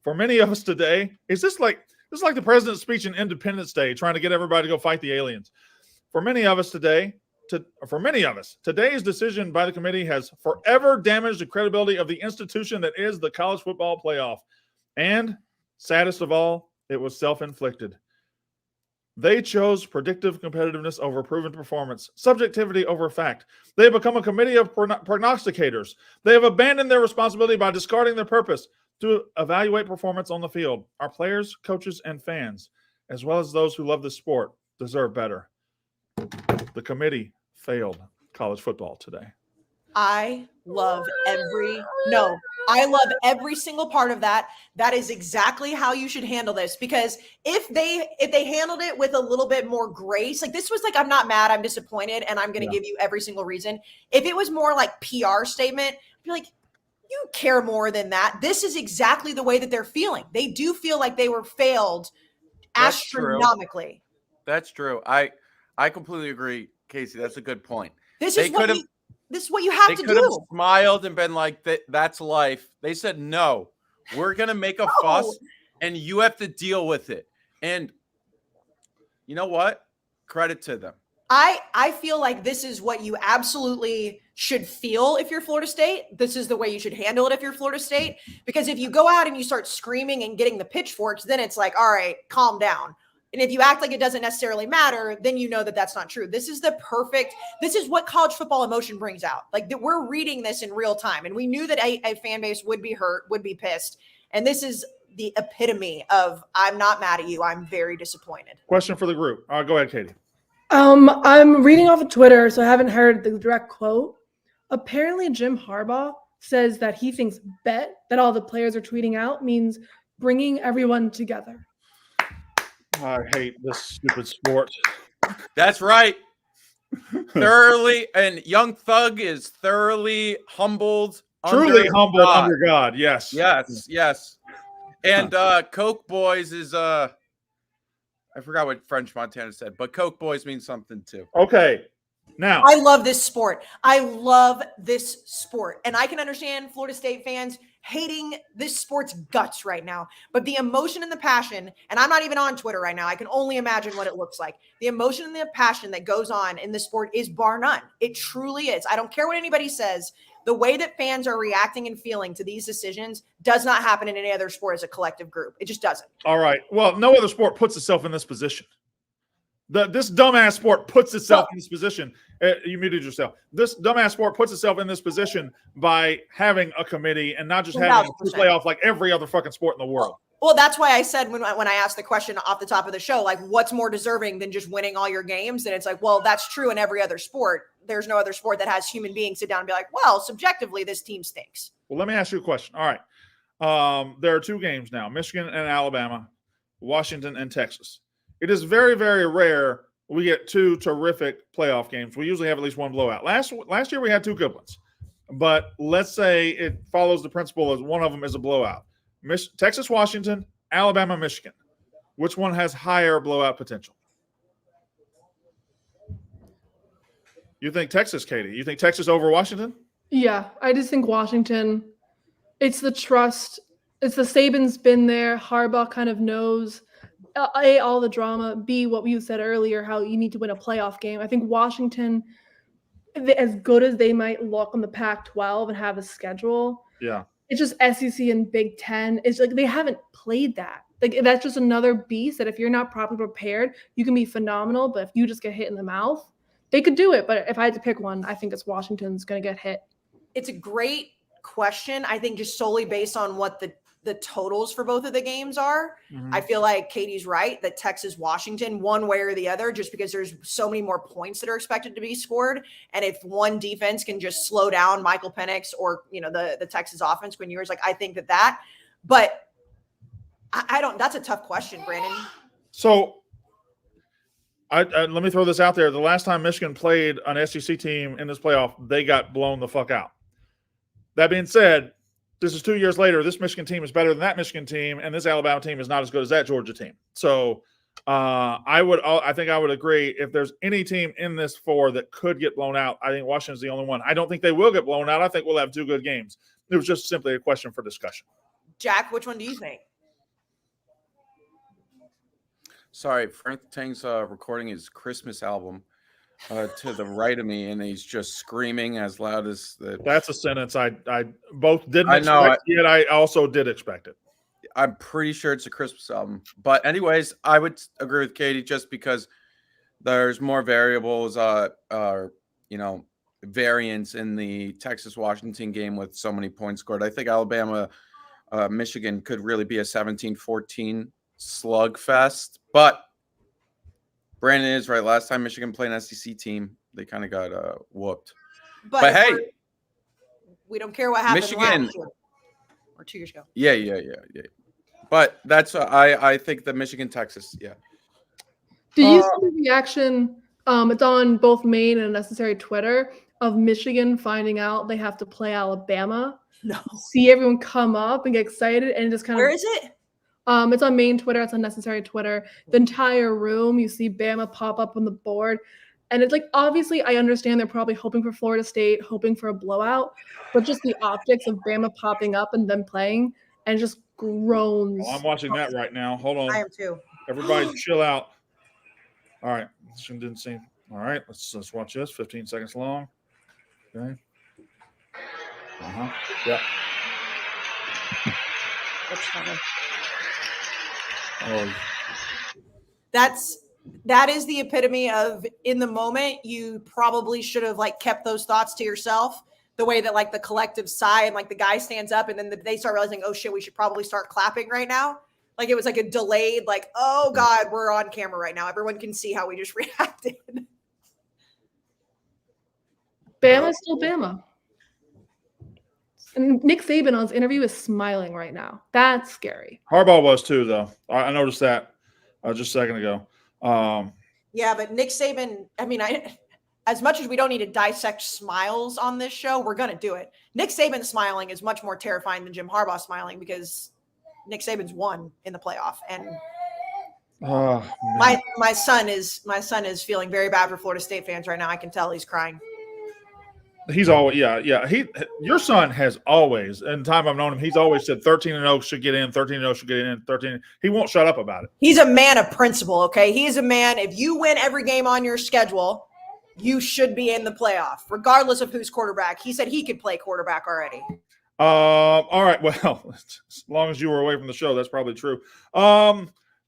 For many of us today, this is like the president's speech in Independence Day, trying to get everybody to go fight the aliens. For many of us, today's decision by the committee has forever damaged the credibility of the institution that is the college football playoff. And, saddest of all, it was self-inflicted. They chose predictive competitiveness over proven performance, subjectivity over fact. They have become a committee of prognosticators. They have abandoned their responsibility by discarding their purpose to evaluate performance on the field. Our players, coaches, and fans, as well as those who love the sport, deserve better. The committee failed college football today. I love every single part of that. That is exactly how you should handle this, because if they handled it with a little bit more grace, like this was like, I'm not mad, I'm disappointed, and I'm going to give you every single reason. If it was more like PR statement, I'd be like, you care more than that. This is exactly the way that they're feeling. They do feel like they were failed astronomically. That's true. I completely agree, Casey. That's a good point. This is what you have to do. They could have smiled and been like, that's life. They said, no, we're going to make a fuss and you have to deal with it. And you know what? Credit to them. I feel like this is what you absolutely should feel if you're Florida State. This is the way you should handle it if you're Florida State. Because if you go out and you start screaming and getting the pitchforks, then it's like, all right, calm down. And if you act like it doesn't necessarily matter, then you know that that's not true. This is what college football emotion brings out. Like that we're reading this in real time. And we knew that a fan base would be hurt, would be pissed. And this is the epitome of, I'm not mad at you. I'm very disappointed. Question for the group. Go ahead, Katie. I'm reading off of Twitter, so I haven't heard the direct quote. Apparently, Jim Harbaugh says that he thinks bet that all the players are tweeting out means bringing everyone together. I hate this stupid sport. That's right. Thoroughly, and Young Thug is thoroughly humbled. Truly humbled under God. Yes. Yes. And Coke Boys is I forgot what French Montana said, but Coke Boys means something too. Okay. Now, I love this sport. And I can understand Florida State fans hating this sport's guts right now. But the emotion and the passion, and I'm not even on Twitter right now, I can only imagine what it looks like. The emotion and the passion that goes on in this sport is bar none. It truly is. I don't care what anybody says. The way that fans are reacting and feeling to these decisions does not happen in any other sport as a collective group. It just doesn't. All right. Well, no other sport puts itself in this position. This dumbass sport puts itself in this position. You muted yourself. This dumbass sport puts itself in this position by having a committee and not just having a playoff like every other fucking sport in the world. Well, that's why I said when I asked the question off the top of the show, like, what's more deserving than just winning all your games? And it's like, well, that's true in every other sport. There's no other sport that has human beings sit down and be like, well, subjectively, this team stinks. Well, let me ask you a question. All right. There are 2 games now, Michigan and Alabama, Washington and Texas. It is very, very rare we get 2 terrific playoff games. We usually have at least 1 blowout. Last year we had 2 good ones. But let's say it follows the principle as one of them is a blowout. Texas, Washington, Alabama, Michigan. Which one has higher blowout potential? You think Texas, Katie? You think Texas over Washington? Yeah, I just think Washington, it's the trust. It's the Saban's been there. Harbaugh kind of knows, A, all the drama, B, what you said earlier, how you need to win a playoff game. I think Washington, as good as they might look on the Pac-12 and have a schedule, yeah, it's just SEC and Big Ten. It's like they haven't played that. Like that's just another beast that if you're not properly prepared, you can be phenomenal, but if you just get hit in the mouth, they could do it. But if I had to pick one, I think it's Washington's going to get hit. It's a great question. I think just solely based on what the totals for both of the games are. Mm-hmm. I feel like Katie's right that Texas, Washington, one way or the other, just because there's so many more points that are expected to be scored. And if one defense can just slow down Michael Penix or, the Texas offense, Quinn Ewers, like I think that, but I don't, that's a tough question, Brandon. So let me throw this out there. The last time Michigan played an SEC team in this playoff, they got blown the fuck out. That being said, this is 2 years later. This Michigan team is better than that Michigan team, and this Alabama team is not as good as that Georgia team. So I think I would agree. If there's any team in this 4 that could get blown out, I think Washington's the only one. I don't think they will get blown out. I think we'll have 2 good games. It was just simply a question for discussion. Jack, which one do you think? Sorry, Frank Tang's recording his Christmas album to the right of me, and he's just screaming as loud as the. That's a sentence I both didn't expect, yet I also did expect it. I'm pretty sure it's a Christmas album. But anyways, I would agree with Katie just because there's more variables, variance in the Texas-Washington game with so many points scored. I think Alabama, Michigan could really be a 17-14 slugfest. But Brandon is right. Last time Michigan played an SEC team, they kind of got whooped. But hey, we don't care what happened Michigan, last year or 2 years ago. Yeah. But that's I think the Michigan Texas. Yeah. Did you see the reaction? It's on both main and necessary Twitter of Michigan finding out they have to play Alabama. No. See everyone come up and get excited and just kind of. Where is it? It's on main Twitter. It's on necessary Twitter. The entire room, you see Bama pop up on the board. And it's like, obviously, I understand they're probably hoping for Florida State, hoping for a blowout. But just the optics of Bama popping up and them playing and just groans. Well, I'm watching that right now. Hold on. I am too. Everybody chill out. All right. This one didn't seem. All right. Let's watch this. 15 seconds long. Okay. Yeah. That's funny. Oh. That is the epitome of in the moment. You probably should have kept those thoughts to yourself. The way that the collective sigh and the guy stands up and then they start realizing, oh shit, we should probably start clapping right now. It was a delayed, oh God, we're on camera right now. Everyone can see how we just reacted. Bama's still Bama. And Nick Saban on his interview is smiling right now. That's scary. Harbaugh was too, though. I noticed that just a second ago. Yeah, but Nick Saban, as much as we don't need to dissect smiles on this show, we're going to do it. Nick Saban smiling is much more terrifying than Jim Harbaugh smiling because Nick Saban's won in the playoff. And my son is feeling very bad for Florida State fans right now. I can tell he's crying. He's always, yeah. Your son has always, in the time I've known him, he's always said 13-0 should get in, 13-0 should get in, 13. He won't shut up about it. He's a man of principle, okay? He is a man. If you win every game on your schedule, you should be in the playoff, regardless of who's quarterback. He said he could play quarterback already. All right. Well, as long as you were away from the show, that's probably true.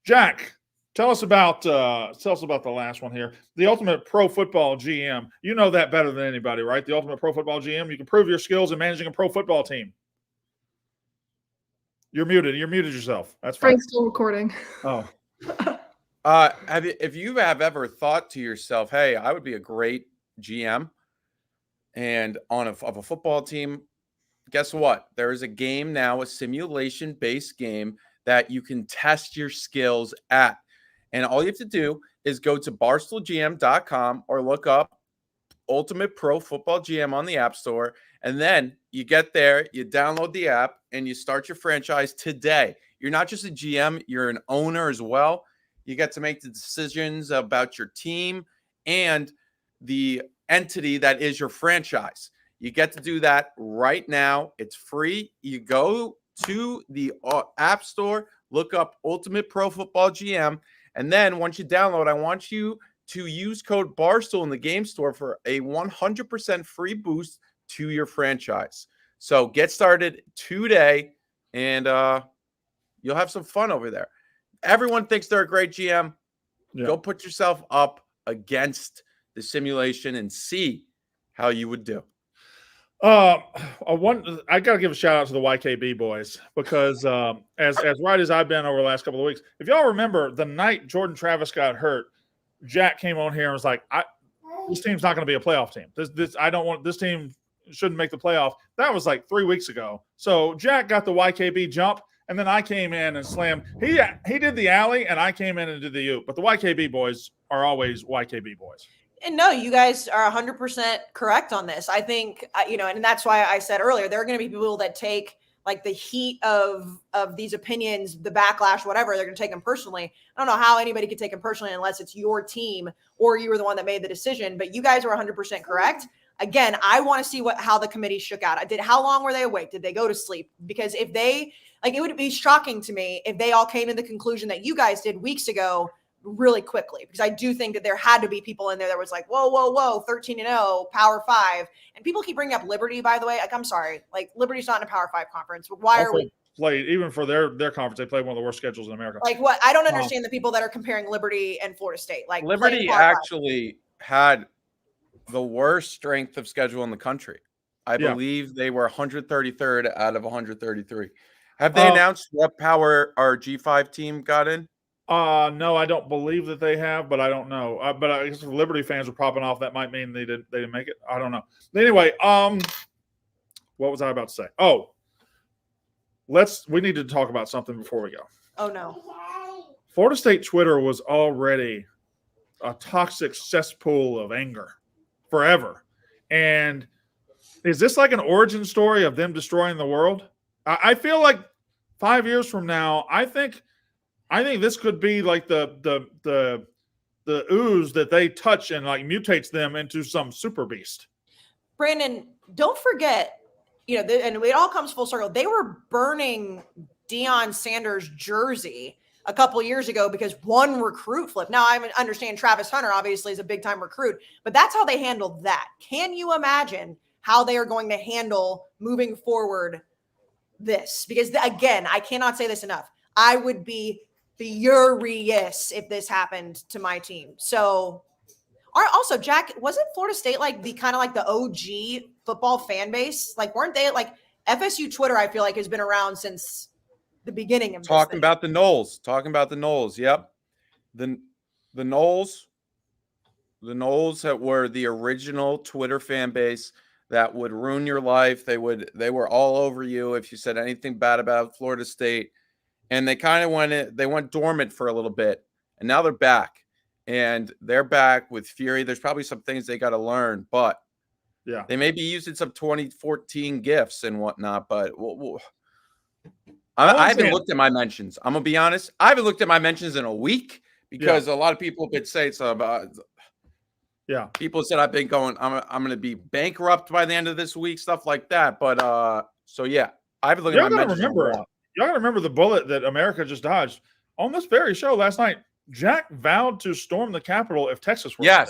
Jack, tell us about the last one here. The Ultimate Pro Football GM. You know that better than anybody, right? The Ultimate Pro Football GM. You can prove your skills in managing a pro football team. You're muted. You muted yourself. That's fine. Frank's still recording. Oh. If you have ever thought to yourself, hey, I would be a great GM and of a football team, guess what? There is a game now, a simulation-based game that you can test your skills at. And all you have to do is go to barstoolgm.com or look up Ultimate Pro Football GM on the App Store. And then you get there, you download the app, and you start your franchise today. You're not just a GM, you're an owner as well. You get to make the decisions about your team and the entity that is your franchise. You get to do that right now. It's free. You go to the App Store, look up Ultimate Pro Football GM, and then once you download, I want you to use code Barstool in the game store for a 100% free boost to your franchise. So get started today, and you'll have some fun over there. Everyone thinks they're a great GM. Yeah. Go put yourself up against the simulation and see how you would do. I got to give a shout out to the YKB boys because as right as I've been over the last couple of weeks, if y'all remember the night Jordan Travis got hurt, Jack came on here and was like, this team's not going to be a playoff team. This team shouldn't make the playoff. That was like 3 weeks ago. So Jack got the YKB jump. And then I came in and slammed. He did the alley, and I came in and did the oop. But the YKB boys are always YKB boys. And no, you guys are 100% correct on this. I think, and that's why I said earlier, there are going to be people that take like the heat of these opinions, the backlash, whatever. They're going to take them personally. I don't know how anybody could take them personally unless it's your team or you were the one that made the decision. But you guys are 100% correct. Again, I want to see how the committee shook out. How long were they awake? Did they go to sleep? Because if they it would be shocking to me if they all came to the conclusion that you guys did weeks ago really quickly, because I do think that there had to be people in there that was like, whoa, 13-0, Power 5. And people keep bringing up Liberty, by the way. Like, I'm sorry. Like, Liberty's not in a Power 5 conference. Why are we played, even for their conference, they played one of the worst schedules in America. Like, what? I don't understand the people that are comparing Liberty and Florida State. Like, Liberty actually had the worst strength of schedule in the country. I believe they were 133rd out of 133. Have they announced what power our G5 team got in? No, I don't believe that they have, but I don't know. But I guess if Liberty fans are popping off, that might mean they didn't make it. I don't know. Anyway, what was I about to say? Oh, we need to talk about something before we go. Oh no. Florida State Twitter was already a toxic cesspool of anger forever. And is this like an origin story of them destroying the world? I feel like 5 years from now, I think this could be like the ooze that they touch and like mutates them into some super beast. Brandon, don't forget, and it all comes full circle. They were burning Deion Sanders' jersey a couple years ago because one recruit flipped. Now, I understand Travis Hunter obviously is a big-time recruit, but that's how they handled that. Can you imagine how they are going to handle moving forward this? Because, again, I cannot say this enough. I would be furious if this happened to my team. So, also, Jack, wasn't Florida State like the kind of like the OG football fan base? Like, weren't they like FSU Twitter? I feel like has been around since the beginning of talking about the Noles. Yep, the Noles that were the original Twitter fan base that would ruin your life. They were all over you if you said anything bad about Florida State. And they kind of went dormant for a little bit. And now they're back. And they're back with fury. There's probably some things they got to learn, but yeah, they may be using some 2014 gifts and whatnot. But I haven't looked at my mentions. I'm gonna be honest. I haven't looked at my mentions in a week because a lot of people could say it's about. Yeah, people said I've been going. I'm going to be bankrupt by the end of this week, stuff like that. But so yeah, I've been looking at my mentions. Y'all got to remember the bullet that America just dodged on this very show last night. Jack vowed to storm the Capitol if Texas were yes.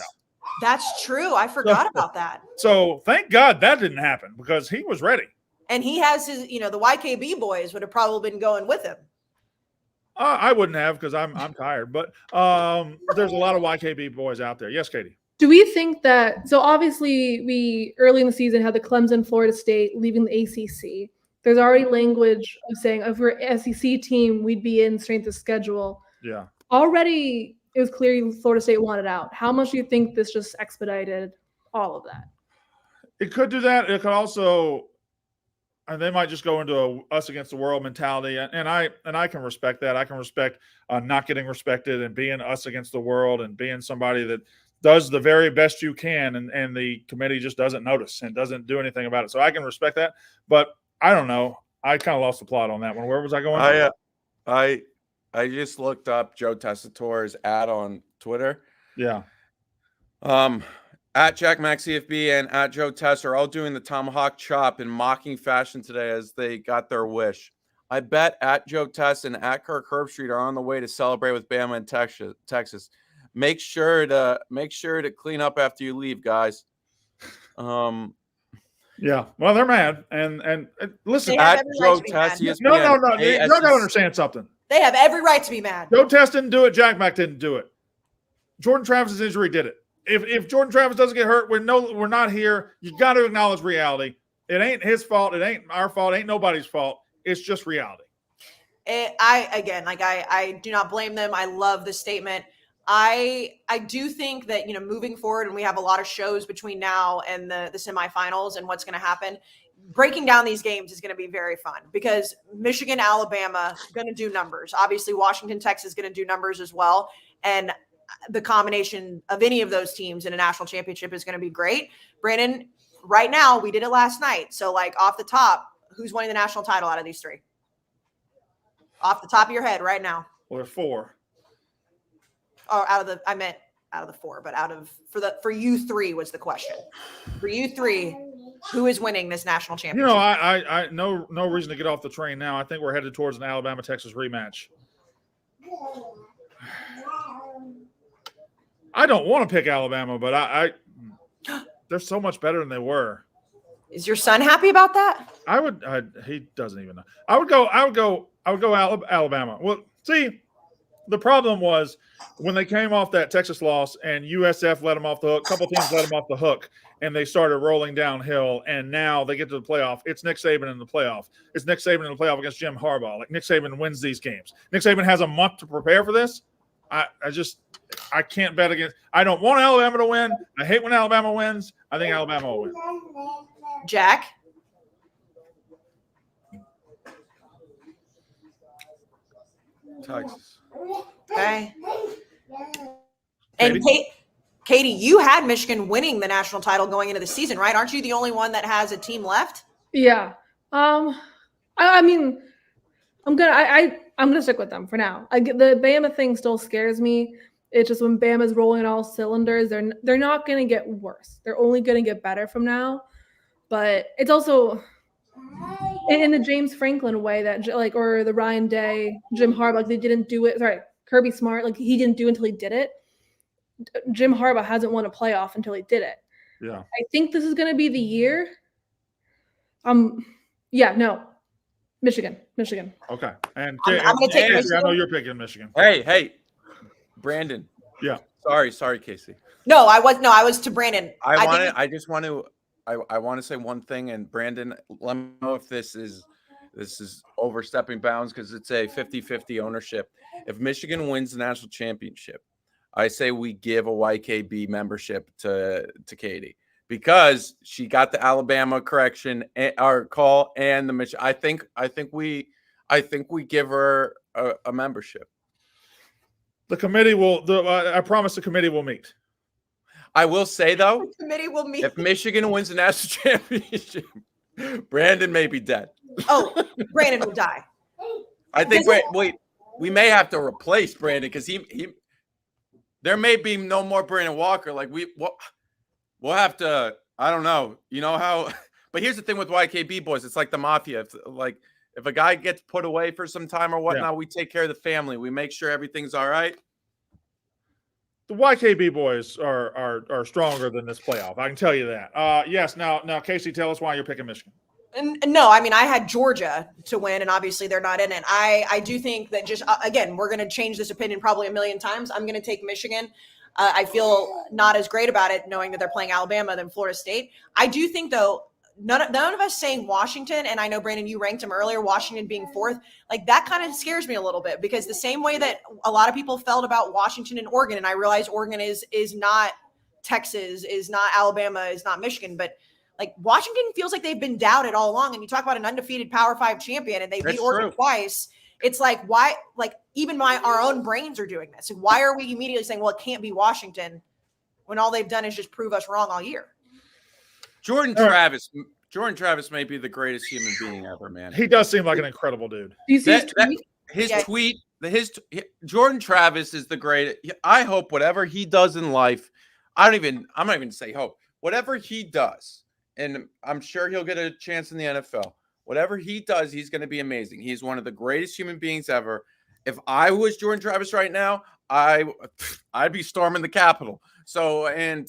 That's true. I forgot about that. So thank God that didn't happen because he was ready. And he has his, the YKB boys would have probably been going with him. I wouldn't have because I'm tired, but there's a lot of YKB boys out there. Yes, Katie. Do we think that, so obviously we early in the season had the Clemson, Florida State leaving the ACC. There's already language of saying if we're an SEC team, we'd be in strength of schedule. Yeah. Already it was clear Florida State wanted out. How much do you think this just expedited all of that? It could do that. It could also, and they might just go into a us against the world mentality, and I can respect that. I can respect not getting respected and being us against the world and being somebody that does the very best you can, and the committee just doesn't notice and doesn't do anything about it. So I can respect that, but I don't know. I kind of lost the plot on that one. Where was I going? I just looked up Joe Tessitore's ad on Twitter. Yeah. At Jack Max CFB and at Joe Tess are all doing the tomahawk chop in mocking fashion today as they got their wish. I bet at Joe Tess and at Kirk Herbstreit are on the way to celebrate with Bama in Texas. Make sure to clean up after you leave, guys. Yeah. Well, they're mad, and listen. At Joe Tess, no. You gotta understand something. They have every right to be mad. Joe Tess didn't do it. Jack Mack didn't do it. Jordan Travis's injury did it. If Jordan Travis doesn't get hurt, we're not here. You got to acknowledge reality. It ain't his fault. It ain't our fault. It ain't nobody's fault. It's just reality. I do not blame them. I love the statement. I do think that, moving forward, and we have a lot of shows between now and the semifinals and what's going to happen, breaking down these games is going to be very fun because Michigan, Alabama going to do numbers. Obviously, Washington, Texas is going to do numbers as well. And the combination of any of those teams in a national championship is going to be great. Brandon, right now, we did it last night. So, off the top, who's winning the national title out of these three? Off the top of your head right now. Well, there's four. Or out of the four, but for you three was the question. For you three, who is winning this national championship? I no reason to get off the train now. I think we're headed towards an Alabama-Texas rematch. I don't want to pick Alabama, but they're so much better than they were. Is your son happy about that? He doesn't even know. I would go Alabama. Well, see, the problem was when they came off that Texas loss and USF let them off the hook, a couple teams let them off the hook, and they started rolling downhill, and now they get to the playoff. It's Nick Saban in the playoff. It's Nick Saban in the playoff against Jim Harbaugh. Nick Saban wins these games. Nick Saban has a month to prepare for this. I can't bet against. I don't want Alabama to win. I hate when Alabama wins. I think Alabama will win. Jack? Texas. Okay. And Katie, you had Michigan winning the national title going into the season, right? Aren't you the only one that has a team left? Yeah. I mean, I'm gonna stick with them for now. The Bama thing still scares me. It's just when Bama's rolling all cylinders, they're not gonna get worse. They're only gonna get better from now. But it's also in the James Franklin way that or the Ryan Day, Jim Harbaugh, they didn't do it. Sorry, Kirby Smart, he didn't do it until he did it. Jim Harbaugh hasn't won a playoff until he did it. Yeah. I think this is going to be the year. Michigan. Okay. And I'm going to take Michigan. I know you're picking Michigan. Hey, Brandon. Yeah. Sorry, Casey. No, I was to Brandon. I want to say one thing, and Brandon, let me know if this is overstepping bounds because it's a 50-50 ownership. If Michigan wins the national championship, I say we give a YKB membership to Katie because she got the Alabama correction or call and the Michigan. I think we give her a membership. The committee will. I promise the committee will meet. I will say though, the committee will meet. If Michigan wins the national championship, Brandon may be dead. Oh, Brandon will die. I think. Wait, we may have to replace Brandon because he. There may be no more Brandon Walker. We'll have to. I don't know. You know how. But here's the thing with YKB Boys. It's like the mafia. If a guy gets put away for some time or whatnot, we take care of the family. We make sure everything's all right. the YKB boys are stronger than this playoff. I can tell you that. Yes. Now, Casey, tell us why you're picking Michigan. And no, I mean, I had Georgia to win, and obviously they're not in it. I do think that just, again, we're going to change this opinion probably a million times. I'm going to take Michigan. I feel not as great about it knowing that they're playing Alabama than Florida State. I do think, though, none of us saying Washington, and I know, Brandon, you ranked them earlier, Washington being fourth, like that kind of scares me a little bit, because the same way that a lot of people felt about Washington and Oregon, and I realize Oregon is not Texas, is not Alabama, is not Michigan, but like Washington feels like they've been doubted all along. And you talk about an undefeated Power 5 champion and they beat Oregon twice. It's like, why, like even our own brains are doing this. And why are we immediately saying, well, it can't be Washington when all they've done is just prove us wrong all year? Jordan Travis may be the greatest human being ever, man. He does seem like an incredible dude. Do you see his tweet? Jordan Travis is the greatest. I hope whatever he does in life, I'm not even say hope. Whatever he does, and I'm sure he'll get a chance in the NFL. Whatever he does, he's going to be amazing. He's one of the greatest human beings ever. If I was Jordan Travis right now, I'd be storming the Capitol. So, and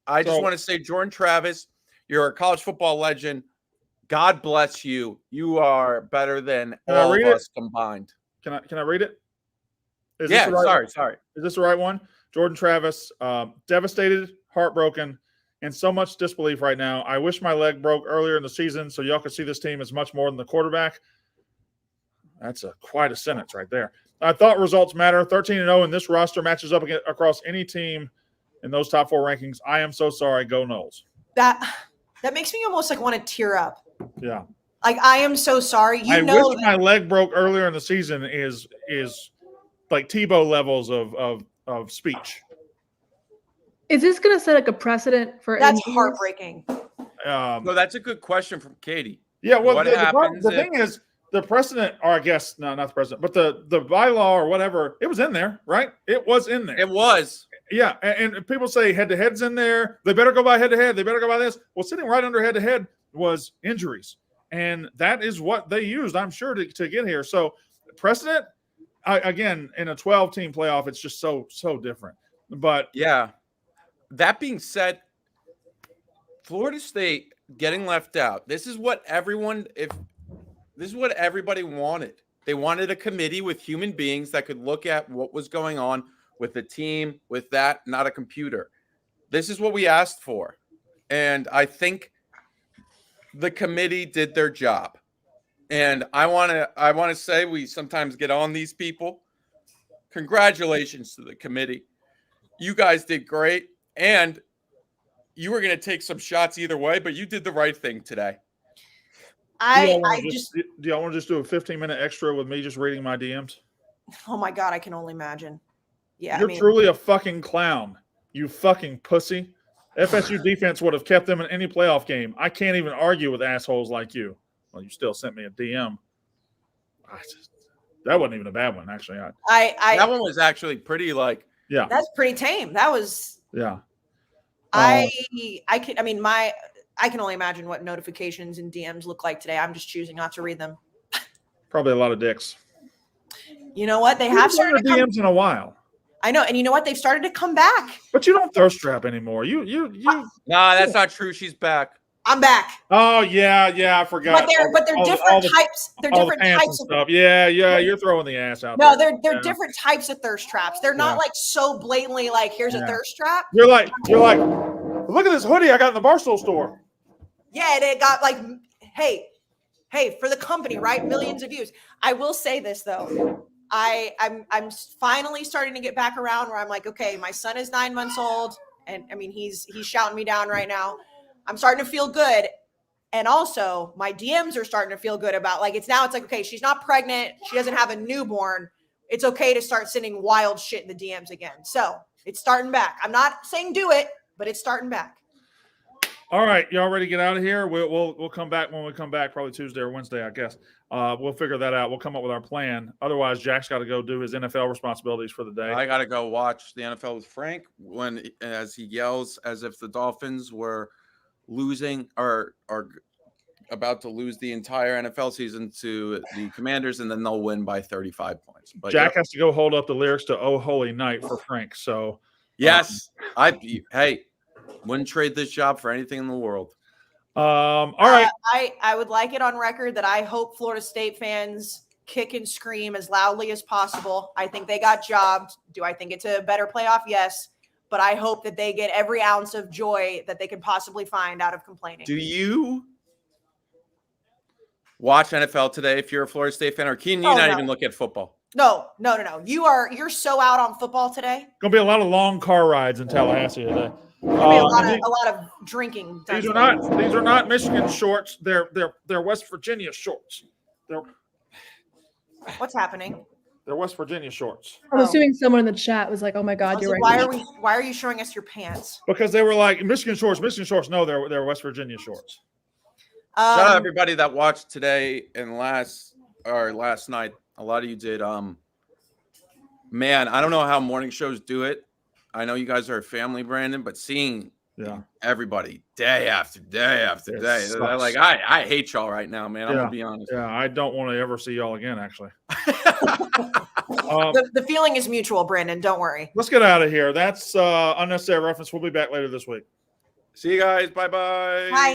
I just want to say, Jordan Travis, you're a college football legend. God bless you. You are better than all of us combined. Can I read it? Sorry. Is this the right one? Jordan Travis, devastated, heartbroken, and so much disbelief right now. I wish my leg broke earlier in the season so y'all could see this team as much more than the quarterback. That's quite a sentence right there. I thought results matter. 13-0, and this roster matches up across any team in those top 4 rankings. I am so sorry. Go Noles. That makes me almost like want to tear up. Yeah. Like, I am so sorry. I wish my leg broke earlier in the season is like Tebow levels of speech. Is this going to set like a precedent for That's injuries? heartbreaking. No, that's a good question from Katie. Yeah, well, the thing is, the precedent, or I guess, no, not the precedent, but the bylaw or whatever, it was in there, right? It was in there. It was. Yeah, and people say head-to-head's in there. They better go by head-to-head. They better go by this. Well, sitting right under head-to-head was injuries. And that is what they used, I'm sure, to get here. So precedent, again, in a 12-team playoff, it's just so different. But yeah. That being said, Florida State getting left out. This is what everybody wanted. They wanted a committee with human beings that could look at what was going on with the team, with that, not a computer. This is what we asked for. And I think the committee did their job. And I want to say, we sometimes get on these people. Congratulations to the committee. You guys did great. And you were going to take some shots either way, but you did the right thing today. Do y'all want to just do a 15-minute extra with me just reading my DMs? Oh my God, I can only imagine. Yeah, You're truly a fucking clown, you fucking pussy. FSU defense would have kept them in any playoff game. I can't even argue with assholes like you. Well, you still sent me a DM. That wasn't even a bad one, actually. That one was actually pretty yeah. That's pretty tame. That was. Yeah. I can only imagine what notifications and DMs look like today. I'm just choosing not to read them. Probably a lot of dicks. You know what? They have started DMs in a while. I know, and you know what? They've started to come back. But you don't thirst trap anymore. You. Nah, that's not true. She's back. I'm back. Oh yeah, I forgot. But they're different types. They're different types of stuff. Yeah. You're throwing the ass out. No, they're different types of thirst traps. They're not like so blatantly like here's a thirst trap. You're like, look at this hoodie I got in the Barstool store. Yeah, and it got like, hey, for the company, right? Millions of views. I will say this though. I'm finally starting to get back around where I'm like, okay, my son is 9 months old, and I mean he's shouting me down right now. I'm starting to feel good. And also my DMs are starting to feel good about it's like, okay, she's not pregnant. She doesn't have a newborn. It's okay to start sending wild shit in the DMs again. So it's starting back. I'm not saying do it, but it's starting back. All right. Y'all ready to get out of here? We'll come back when we come back, probably Tuesday or Wednesday, I guess. We'll figure that out. We'll come up with our plan. Otherwise, Jack's got to go do his NFL responsibilities for the day. I got to go watch the NFL with Frank as he yells as if the Dolphins were losing or are about to lose the entire NFL season to the Commanders, and then they'll win by 35 points. But Jack has to go hold up the lyrics to "Oh Holy Night" for Frank. So Yes, hey, wouldn't trade this job for anything in the world. All right. I would like it on record that I hope Florida State fans kick and scream as loudly as possible. I think they got jobbed. Do I think it's a better playoff? Yes. But I hope that they get every ounce of joy that they can possibly find out of complaining. Do you watch NFL today if you're a Florida State fan, or can you not even look at football? No. You're so out on football today. Gonna be a lot of long car rides in Tallahassee today. A lot of drinking. These are not Michigan shorts. They're West Virginia shorts. What's happening? They're West Virginia shorts. I'm assuming someone in the chat was like, "Oh my God, you're right." Why are you showing us your pants? Because they were like Michigan shorts. Michigan shorts. No, they're West Virginia shorts. Shout out everybody that watched today and last night. A lot of you did. Man, I don't know how morning shows do it. I know you guys are a family, Brandon, but seeing everybody day after day after day, like I hate y'all right now, man. I'm gonna be honest. Yeah, I don't want to ever see y'all again. Actually, the feeling is mutual, Brandon. Don't worry. Let's get out of here. That's unnecessary reference. We'll be back later this week. See you guys. Bye-bye. Bye.